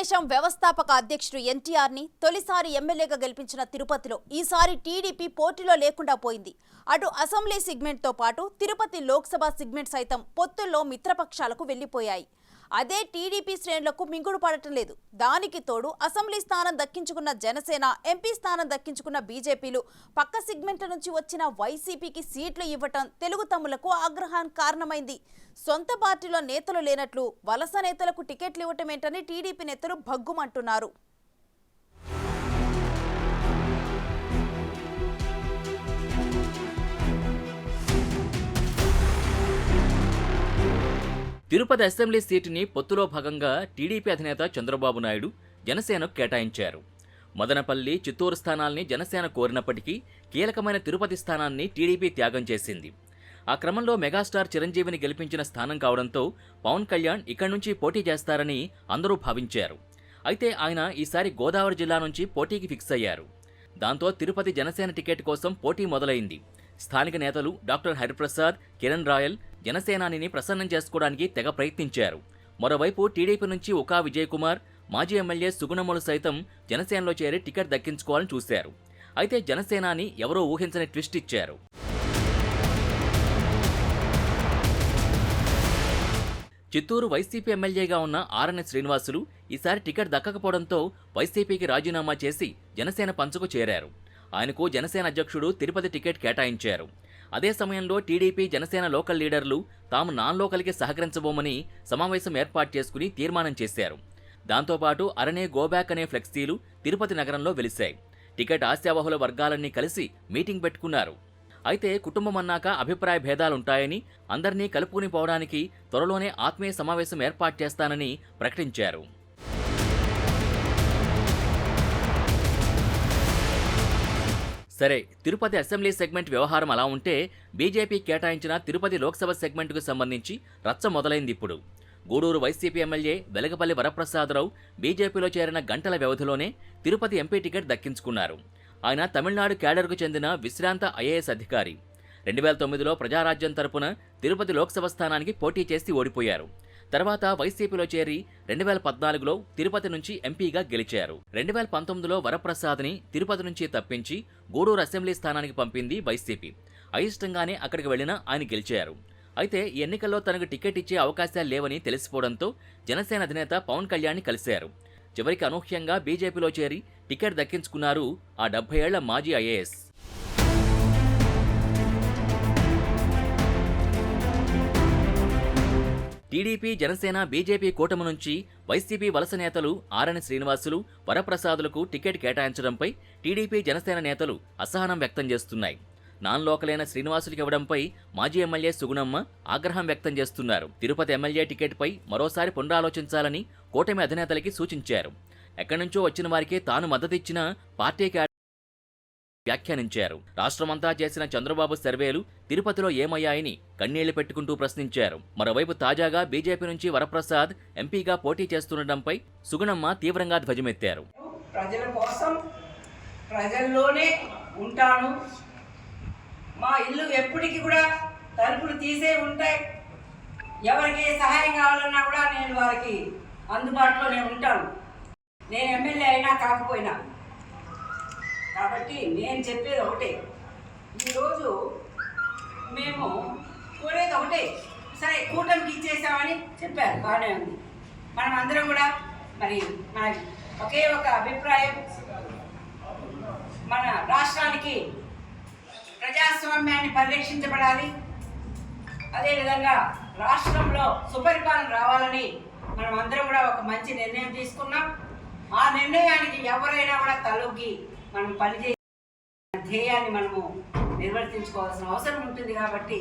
తెలుగుదేశం వ్యవస్థాపక అధ్యక్షుడు ఎన్టీఆర్ ని తొలిసారి ఎమ్మెల్యేగా గెలిపించిన తిరుపతిలో ఈసారి టీడీపీ పోటీలో లేకుండా పోయింది. అటు అసెంబ్లీ సెగ్మెంట్ తో పాటు తిరుపతి లోక్సభ సెగ్మెంట్ సైతం పొత్తుల్లో మిత్రపక్షాలకు వెళ్లిపోయాయి. అదే టీడీపీ శ్రేణులకు మింగుడు పడటం లేదు. దానికి తోడు అసెంబ్లీ స్థానం దక్కించుకున్న జనసేన, ఎంపీ స్థానం దక్కించుకున్న బీజేపీలు పక్క సెగ్మెంట్ నుంచి వచ్చిన వైసీపీకి సీట్లు ఇవ్వటం తెలుగు తమ్ములకు ఆగ్రహానికి కారణమైంది. సొంత పార్టీలో నేతలు లేనట్లు వలస నేతలకు టికెట్లు ఇవ్వటమేంటని టీడీపీ నేతలు భగ్గుమంటున్నారు. తిరుపతి అసెంబ్లీ సీటుని పొత్తులో భాగంగా టీడీపీ అధినేత చంద్రబాబు నాయుడు జనసేనకు కేటాయించారు. మదనపల్లి, చిత్తూరు స్థానాల్ని జనసేన కోరినప్పటికీ కీలకమైన తిరుపతి స్థానాన్ని టీడీపీ త్యాగం చేసింది. ఆ క్రమంలో మెగాస్టార్ చిరంజీవిని గెలిపించిన స్థానం కావడంతో పవన్ కళ్యాణ్ ఇక్కడి నుంచి పోటీ చేస్తారని అందరూ భావించారు. అయితే ఆయన ఈసారి గోదావరి జిల్లా నుంచి పోటీకి ఫిక్స్ అయ్యారు. దాంతో తిరుపతి జనసేన టికెట్ కోసం పోటీ మొదలైంది. స్థానిక నేతలు డాక్టర్ హరిప్రసాద్, కిరణ్ రాయల్ జనసేనానిని ప్రసన్నం చేసుకోవడానికి తెగ ప్రయత్నించారు. మరోవైపు టీడీపీ నుంచి ఉకా విజయ్ కుమార్, మాజీ ఎమ్మెల్యే సుగుణములు సైతం జనసేనలో చేరి టికెట్ దక్కించుకోవాలని చూశారు. అయితే జనసేనాని ఎవరో ఊహించని ట్విస్ట్ ఇచ్చారు. చిత్తూరు వైసీపీ ఎమ్మెల్యేగా ఉన్న ఆర్ఎన్ శ్రీనివాసులు ఈసారి టికెట్ దక్కకపోవడంతో వైసీపీకి రాజీనామా చేసి జనసేన పంచుకు చేరారు. ఆయనకు జనసేన అధ్యక్షుడు తిరుపతి టికెట్ కేటాయించారు. అదే సమయంలో టీడీపీ, జనసేన లోకల్ లీడర్లు తాము నాన్ లోకల్కి సహకరించబోమని సమావేశం ఏర్పాటు చేసుకుని తీర్మానం చేశారు. దాంతోపాటు అరణే గోబ్యాక్ అనే ఫ్లెక్సీలు తిరుపతి నగరంలో వెలిశాయి. టికెట్ ఆశావహుల వర్గాలన్నీ కలిసి మీటింగ్ పెట్టుకున్నారు. అయితే కుటుంబం అన్నాక అభిప్రాయ భేదాలుంటాయని, అందరినీ కలుపుకుని పోవడానికి త్వరలోనే ఆత్మీయ సమావేశం ఏర్పాటు చేస్తానని ప్రకటించారు. సరే, తిరుపతి అసెంబ్లీ సెగ్మెంట్ వ్యవహారం అలా ఉంటే బీజేపీ కేటాయించిన తిరుపతి లోక్సభ సెగ్మెంట్కు సంబంధించి రచ్చ మొదలైంది. ఇప్పుడు గూడూరు వైసీపీ ఎమ్మెల్యే వెలగపల్లి వరప్రసాదరావు బీజేపీలో చేరిన గంటల వ్యవధిలోనే తిరుపతి ఎంపీ టికెట్ దక్కించుకున్నారు. ఆయన తమిళనాడు క్యాడర్కు చెందిన విశ్రాంత ఐఏఎస్ అధికారి. 2009లో ప్రజారాజ్యం తరపున తిరుపతి లోక్సభ స్థానానికి పోటీ చేసి ఓడిపోయారు. తర్వాత వైసీపీలో చేరి 2014లో తిరుపతి నుంచి ఎంపీగా గెలిచారు. 2019లో వరప్రసాద్ని తిరుపతి నుంచి తప్పించి గూడూరు అసెంబ్లీ స్థానానికి పంపింది వైసీపీ. అయిష్టంగానే అక్కడికి వెళ్లినా ఆయన గెలిచారు. అయితే ఈ ఎన్నికల్లో తనకు టికెట్ ఇచ్చే అవకాశాలు లేవని తెలిసిపోవడంతో జనసేన అధినేత పవన్ కళ్యాణ్ని కలిశారు. చివరికి అనూహ్యంగా బీజేపీలో చేరి టికెట్ దక్కించుకున్నారు ఆ 70 ఏళ్ల మాజీ ఐఏఎస్. టీడీపీ, జనసేన, బీజేపీ కూటమి నుంచి వైసీపీ వలస నేతలు ఆర్ఎన్ శ్రీనివాసులు, వరప్రసాదులకు టికెట్ కేటాయించడంపై టీడీపీ, జనసేన నేతలు అసహనం వ్యక్తం చేస్తున్నాయి. నాన్ లోకలైన శ్రీనివాసులకు ఇవ్వడంపై మాజీ ఎమ్మెల్యే సుగుణమ్మ ఆగ్రహం వ్యక్తం చేస్తున్నారు. తిరుపతి ఎమ్మెల్యే టికెట్పై మరోసారి పునరాలోచించాలని కూటమి అధినేతలకి సూచించారు. ఎక్కడి నుంచో వచ్చిన వారికి తాను మద్దతిచ్చిన పార్టీకి వ్యాఖ్యానించారు. రాష్ట్రమంతా చేసిన చంద్రబాబు సర్వేలు తిరుపతిలో ఏమయ్యాయని కన్నీళ్లు పెట్టుకుంటూ ప్రశ్నించారు. మరోవైపు తాజాగా బీజేపీ నుంచి వరప్రసాద్ ఎంపీగా పోటీ చేస్తుండటంపై సుగుణమ్మ తీవ్రంగా ధ్వజమెత్తారు. ప్రజల కోసం ప్రజల్లోనే ఉంటాను, మా ఇల్లు ఎప్పటికీ కూడా తలుపులు తీసే ఉంటాయి, ఎవరికి సహాయం కావాలన్నా కూడా నేను వారికి అందుబాటులోనే ఉంటాను, నేను ఎమ్మెల్యే అయినా కాకపోయినా. కాబట్టి నేను చెప్పేది ఒకటే, ఈరోజు మేము కోరేది ఒకటే, సరే కూటమికి ఇచ్చేసామని చెప్పారు, బాగానే ఉంది. మనం అందరం కూడా మరి మన ఒకే ఒక అభిప్రాయం, మన రాష్ట్రానికి ప్రజాస్వామ్యాన్ని పరిరక్షించబడాలి, అదేవిధంగా రాష్ట్రంలో సుపరిపాలన రావాలని మనం అందరం కూడా ఒక మంచి నిర్ణయం తీసుకున్నాం. ఆ నిర్ణయానికి ఎవరైనా కూడా తలొగ్గి మనం పనిచేసే ధ్యేయాన్ని మనము నిర్వర్తించుకోవాల్సిన అవసరం ఉంటుంది. కాబట్టి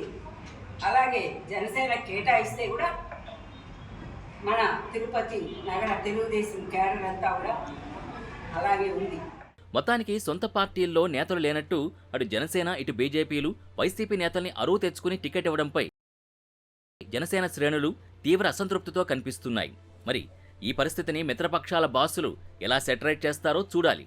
అలాగే జనసేన కేటాయిస్తే కూడా మన తిరుపతి నగర తెలుగుదేశం క్యాడర్ అంతా కూడా అలాగే ఉంది. మొత్తానికి సొంత పార్టీల్లో నేతలు లేనట్టు అటు జనసేన, ఇటు బీజేపీలు వైసీపీ నేతల్ని అరువు తెచ్చుకుని టికెట్ ఇవ్వడంపై జనసేన శ్రేణులు తీవ్ర అసంతృప్తితో కనిపిస్తున్నాయి. మరి ఈ పరిస్థితిని మిత్రపక్షాల బాసులు ఎలా సెటరేట్ చేస్తారో చూడాలి.